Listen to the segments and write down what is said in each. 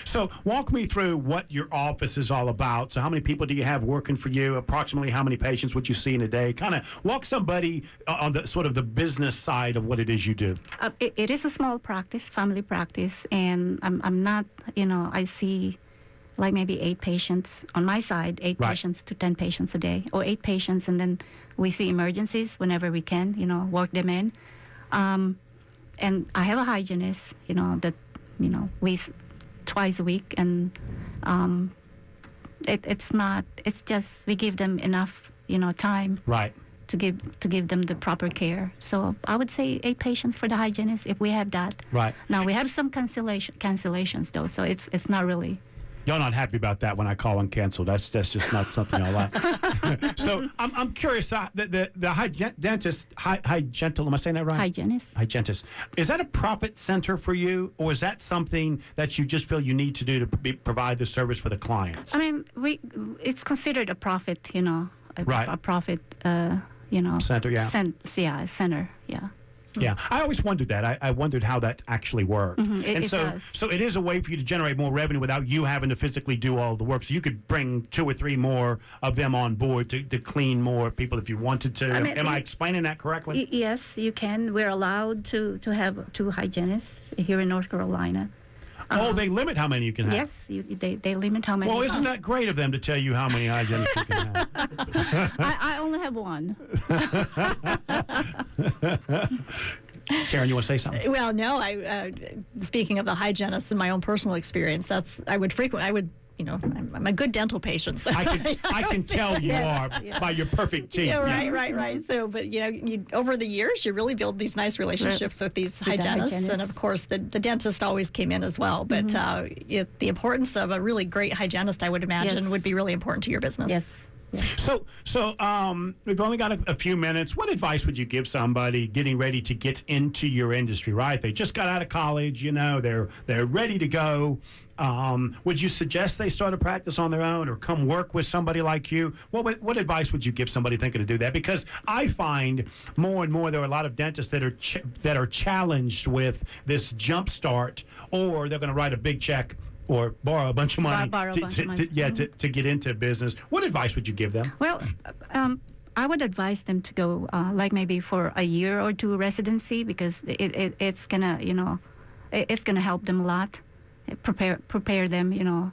So walk me through what your office is all about. So how many people do you have working for you? Approximately how many patients would you see in a day? Kind of walk somebody on the sort of the business side of what it is you do. It is a small practice, family practice, and I'm not, I see like maybe 8 patients on my side, 8 Right. patients to 10 patients a day, or 8 patients, and then we see emergencies whenever we can, work them in. And I have a hygienist, that, we twice a week, and it's just we give them enough, time Right. to give them the proper care. So I would say 8 patients for the hygienist if we have that. Right. Now we have some cancellations though, so it's not really. You're not happy about that when I call and cancel. That's just not something I like. So I'm curious. The dentist, hygiental. Am I saying that right? Hygienist. Is that a profit center for you, or is that something that you just feel you need to do to provide the service for the clients? I mean, it's considered a profit. Right. A profit. Center. Yeah. Center. Yeah. Yeah, I always wondered that. I wondered how that actually worked. It so, does. so it is a way for you to generate more revenue without you having to physically do all the work. So you could bring 2 or 3 more of them on board to clean more people if you wanted to. Am I explaining that correctly? Yes, you can. We're allowed to have 2 hygienists here in North Carolina. They limit how many you can have. Yes, they limit how many. Well, isn't that great of them to tell you how many hygienists you can have? I only have 1. Karen, you want to say something? Well, no. Speaking of the hygienist and my own personal experience, I'm a good dental patient. So I can tell you are by your perfect teeth. Yeah, right. So, but over the years, you really build these nice relationships with these hygienists, and of course, the dentist always came in as well. But the importance of a really great hygienist, I would imagine, would be really important to your business. Yes. So we've only got a few minutes. What advice would you give somebody getting ready to get into your industry? Right, they just got out of college. They're ready to go. Would you suggest they start a practice on their own, or come work with somebody like you? What advice would you give somebody thinking to do that? Because I find more and more there are a lot of dentists that are challenged with this jump start, or they're going to write a big check or borrow a bunch of money to get into business. What advice would you give them? Well, I would advise them to go like maybe for a year or 2 residency, because it's gonna it's gonna help them a lot, prepare them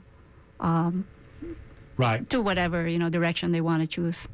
right, to whatever direction they want to choose.